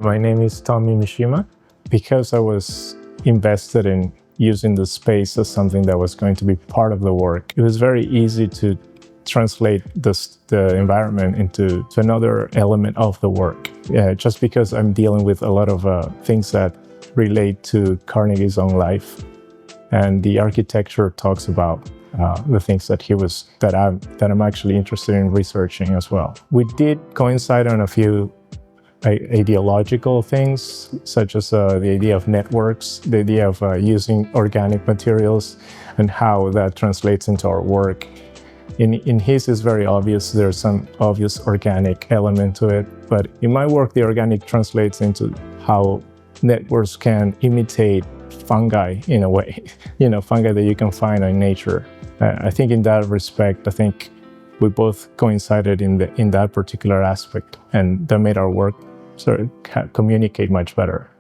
My name is Tommy Mishima. Because I was invested in using the space as something that was going to be part of the work, it was very easy to translate the environment into another element of the work. Just because I'm dealing with a lot of things that relate to Carnegie's own life, and the architecture talks about the things that I'm actually interested in researching as well. We did coincide on a few ideological things, such as the idea of networks, the idea of using organic materials, and how that translates into our work. In his, is very obvious. There's some obvious organic element to it, but in my work, the organic translates into how networks can imitate fungi in a way, fungi that you can find in nature. I think in that respect, we both coincided in that particular aspect, and that made our work sort of communicate much better.